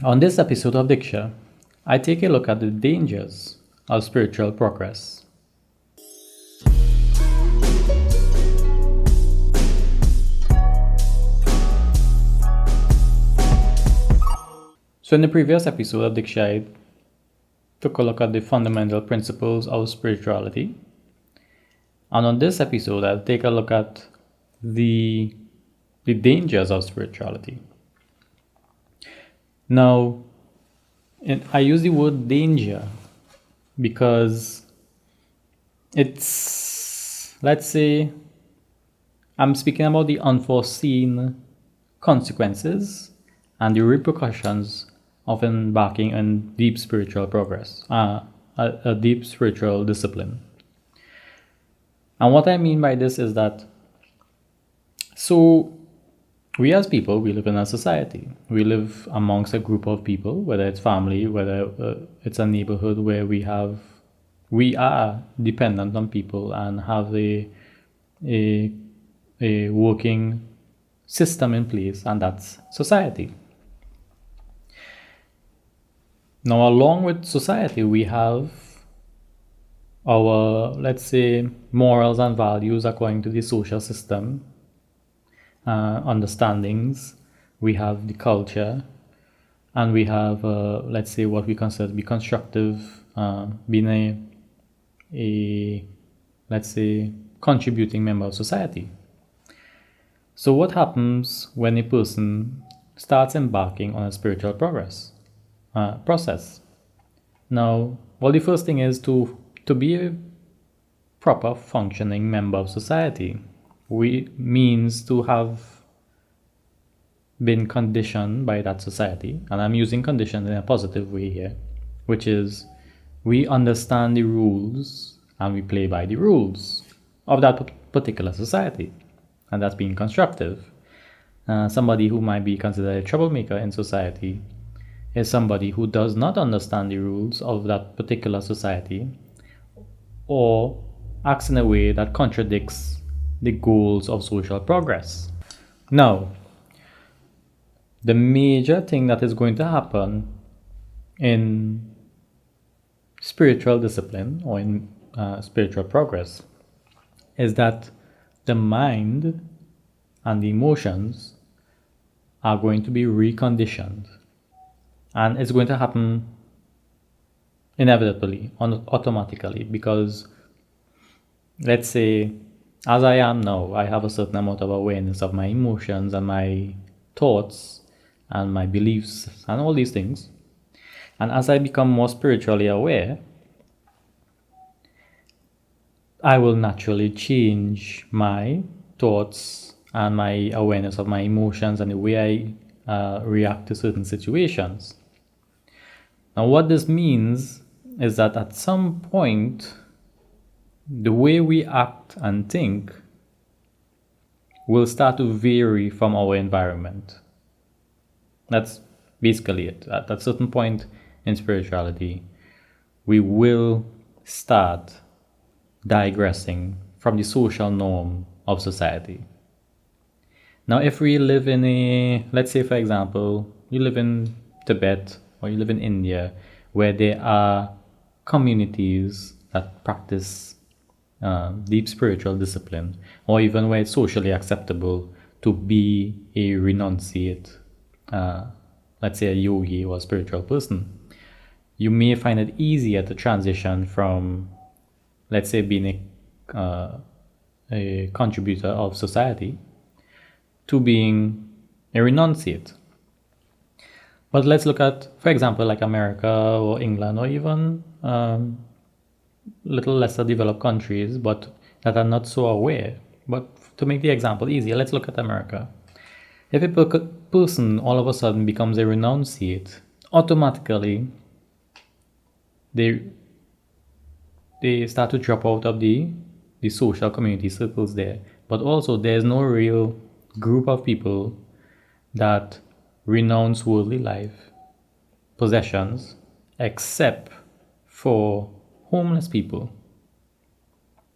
On this episode of Diksha, I take a look at the dangers of spiritual progress. So, in the previous episode of Diksha, I took a look at the fundamental principles of spirituality. And on this episode, I'll take a look at the dangers of spirituality. Now, I use the word danger because let's say, I'm speaking about the unforeseen consequences and the repercussions of embarking on deep spiritual progress, a deep spiritual discipline. And what I mean by this is that, so we as people, we live in a society. We live amongst a group of people, whether it's family, whether it's a neighborhood where we are dependent on people and have a working system in place, and that's society. Now, along with society, we have our, let's say, morals and values according to the social system, understandings. We have the culture, and we have, let's say, what we consider to be constructive, being a, let's say, contributing member of society. So what happens when a person starts embarking on a spiritual process? Now, well, the first thing is to be a proper functioning member of society. We means to have been conditioned by that society, and I'm using conditioned in a positive way here, which is we understand the rules and we play by the rules of that particular society, and that's being constructive. Somebody who might be considered a troublemaker in society is somebody who does not understand the rules of that particular society or acts in a way that contradicts the goals of social progress. Now, the major thing that is going to happen in spiritual discipline or in spiritual progress is that the mind and the emotions are going to be reconditioned, and it's going to happen inevitably, automatically, because let's say, as I am now, I have a certain amount of awareness of my emotions and my thoughts and my beliefs and all these things. And as I become more spiritually aware, I will naturally change my thoughts and my awareness of my emotions and the way I react to certain situations. Now, what this means is that at some point, the way we act and think will start to vary from our environment. That's basically it. At a certain point in spirituality, we will start digressing from the social norm of society. Now, if we live in let's say, for example, you live in Tibet or you live in India, where there are communities that practice deep spiritual discipline, or even where it's socially acceptable to be a renunciate, let's say a yogi or a spiritual person, you may find it easier to transition from, let's say, being a contributor of society to being a renunciate. But let's look at, for example, like America or England, or even little lesser developed countries, but that are not so aware. But to make the example easier, let's look at America. If a person all of a sudden becomes a renunciate, automatically they start to drop out of the social community circles there. But also, there's no real group of people that renounce worldly life, possessions, except for homeless people.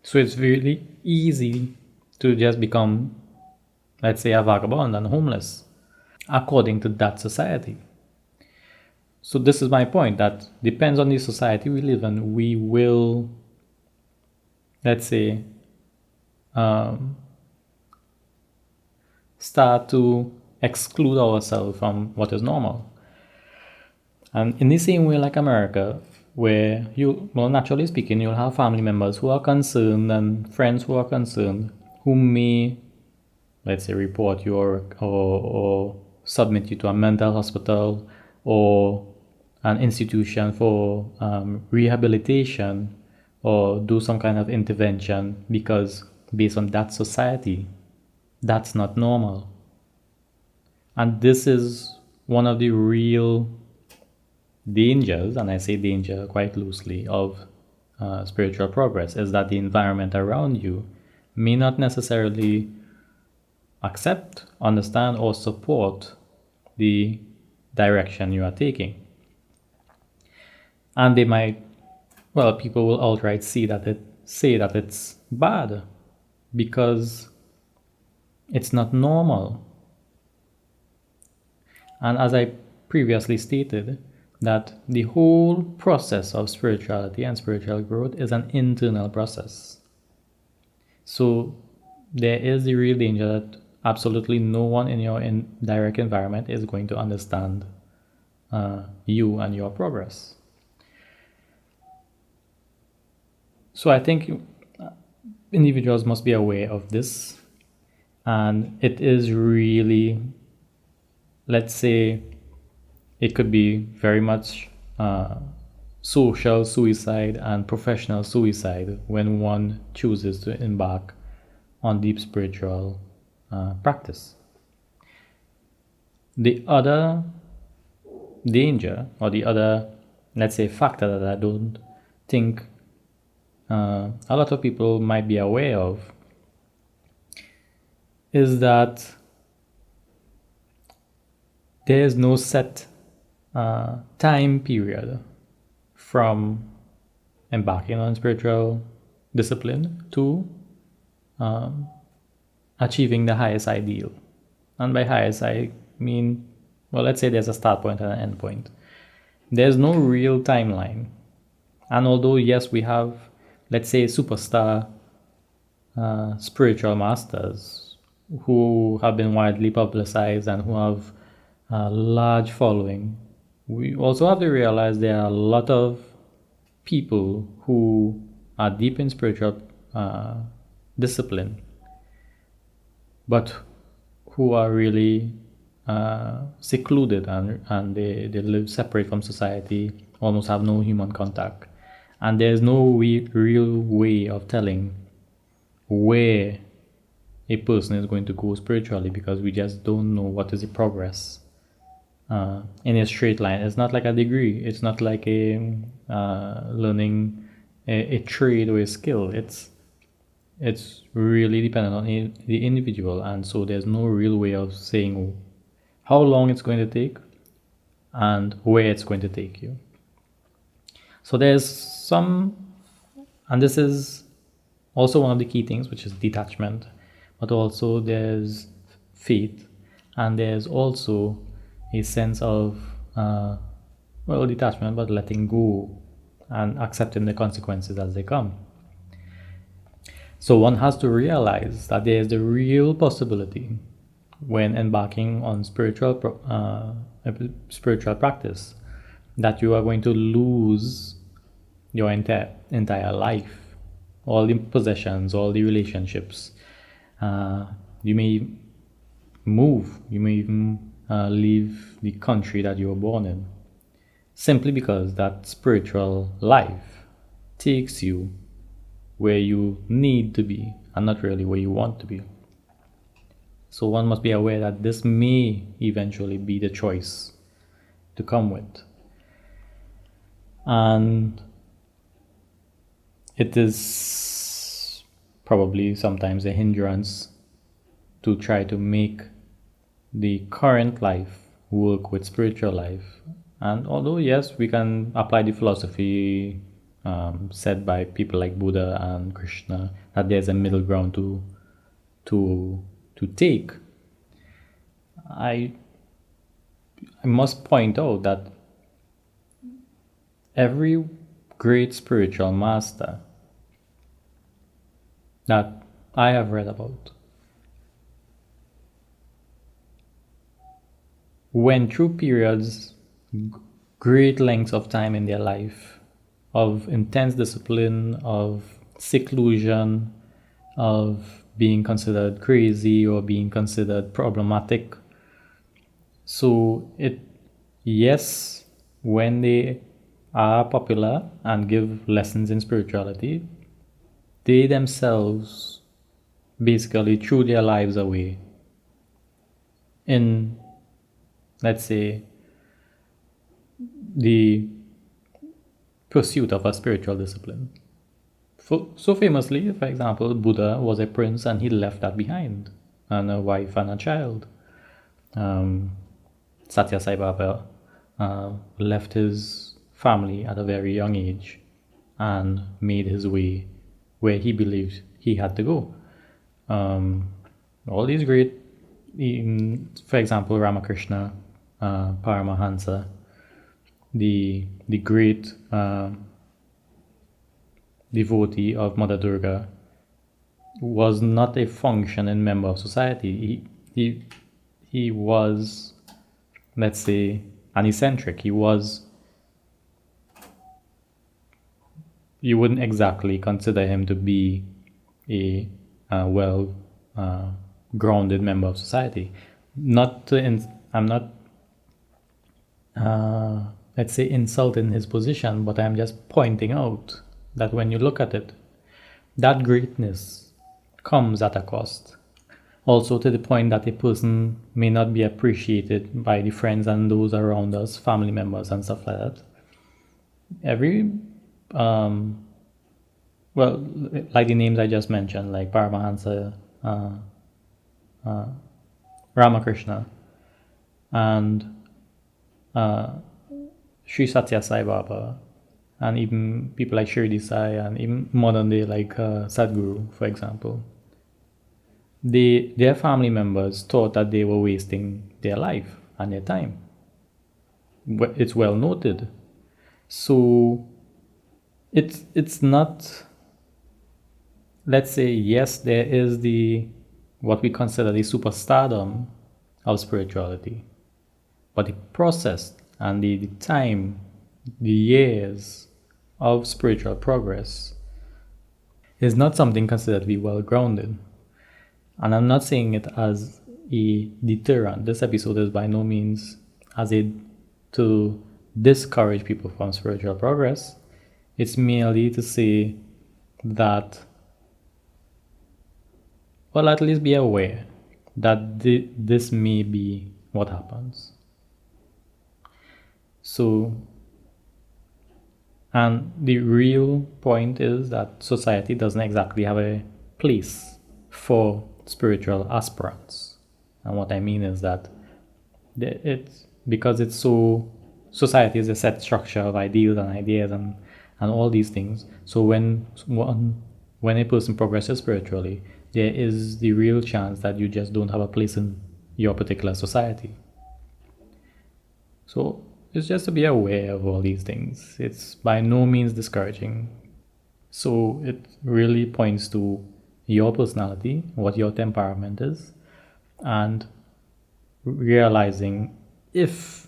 So it's really easy to just become, let's say, a vagabond and homeless, according to that society. So this is my point, that depends on the society we live in, we will, let's say, start to exclude ourselves from what is normal. And in the same way, like America, where naturally speaking, you'll have family members who are concerned and friends who are concerned, who may, let's say, report you or submit you to a mental hospital or an institution for rehabilitation, or do some kind of intervention, because based on that society, that's not normal. And this is one of the real dangers, and I say danger quite loosely, of spiritual progress, is that the environment around you may not necessarily accept, understand, or support the direction you are taking. And they might, well, people will outright say that it's bad because it's not normal. And as I previously stated, that the whole process of spirituality and spiritual growth is an internal process. So there is the real danger that absolutely no one in your direct environment is going to understand you and your progress. So I think individuals must be aware of this, and it is really, let's say, it could be very much social suicide and professional suicide when one chooses to embark on deep spiritual practice. The other danger, or the other, let's say, factor that I don't think a lot of people might be aware of, is that there is no set time period from embarking on spiritual discipline to achieving the highest ideal. And by highest, I mean, well, let's say there's a start point and an end point. There's no real timeline. And although, yes, we have, let's say, superstar spiritual masters who have been widely publicized and who have a large following, we also have to realize there are a lot of people who are deep in spiritual discipline, but who are really secluded, and they live separate from society, almost have no human contact. And there's no real way of telling where a person is going to go spiritually, because we just don't know what is the progress in a straight line. It's not like a degree. It's not like a learning a trade or a skill. It's really dependent on the individual, and so there's no real way of saying how long it's going to take and where it's going to take you. So there's some, and this is also one of the key things, which is detachment, but also there's faith, and there's also a sense of detachment, but letting go and accepting the consequences as they come. So one has to realize that there is the real possibility when embarking on spiritual practice that you are going to lose your entire life, all the possessions, all the relationships. You may move, you may even leave the country that you were born in, simply because that spiritual life takes you where you need to be and not really where you want to be. So one must be aware that this may eventually be the choice to come with. And it is probably sometimes a hindrance to try to make the current life work with spiritual life. And although, yes, we can apply the philosophy said by people like Buddha and Krishna, that there's a middle ground to take, I must point out that every great spiritual master that I have read about went through periods, great lengths of time in their life, of intense discipline, of seclusion, of being considered crazy or being considered problematic. So yes, when they are popular and give lessons in spirituality, they themselves basically threw their lives away in, let's say, the pursuit of a spiritual discipline. So famously, for example, Buddha was a prince and he left that behind, and a wife and a child. Satya Sai Baba left his family at a very young age and made his way where he believed he had to go. All these great, for example, Ramakrishna, Paramahansa, the great devotee of Mother Durga, was not a functioning member of society. He was, let's say, an eccentric. You wouldn't exactly consider him to be a well grounded member of society. I'm not let's say insulting his position, but I'm just pointing out that when you look at it, that greatness comes at a cost. Also, to the point that a person may not be appreciated by the friends and those around us, family members and stuff like that. Well, like the names I just mentioned, like Paramahansa, Ramakrishna, and Sri Satya Sai Baba, and even people like Shirdi Sai, and even modern day like Sadhguru, for example. Their family members thought that they were wasting their life and their time. It's well noted. So it's not, let's say, yes, there is what we consider the superstardom of spirituality, but the process and the time, the years of spiritual progress is not something considered to be well grounded. And I'm not saying it as a deterrent. This episode is by no means to discourage people from spiritual progress. It's merely to say that, well, at least be aware that this may be what happens. So, and the real point is that society doesn't exactly have a place for spiritual aspirants. And what I mean is that because it's so, society is a set structure of ideals and ideas and all these things. So when a person progresses spiritually, there is the real chance that you just don't have a place in your particular society. So it's just to be aware of all these things. It's by no means discouraging. So it really points to your personality, what your temperament is, and realizing if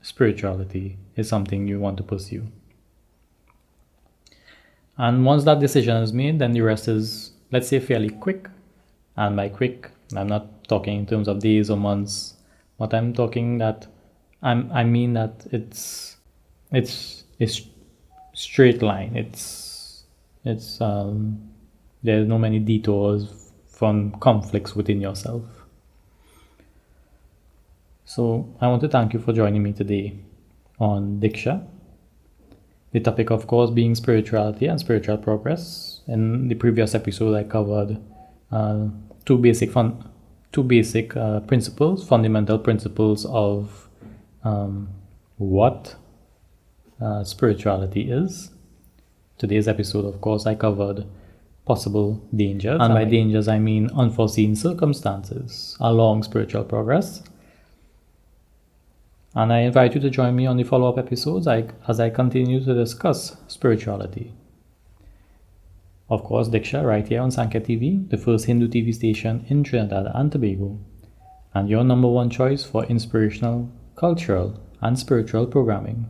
spirituality is something you want to pursue. And once that decision is made, then the rest is, let's say, fairly quick. And by quick, I'm not talking in terms of days or months, but I'm talking that I mean that it's a straight line. There's no many detours from conflicts within yourself. So I want to thank you for joining me today on Diksha. The topic, of course, being spirituality and spiritual progress. In the previous episode, I covered two basic principles, fundamental principles of what spirituality is. Today's episode, of course, I covered possible dangers, and by dangers I mean unforeseen circumstances along spiritual progress. And I invite you to join me on the follow-up episodes as I continue to discuss spirituality. Of course, Diksha, right here on Sankhya TV, the first Hindu TV station in Trinidad and Tobago, and your number one choice for inspirational, cultural, and spiritual programming.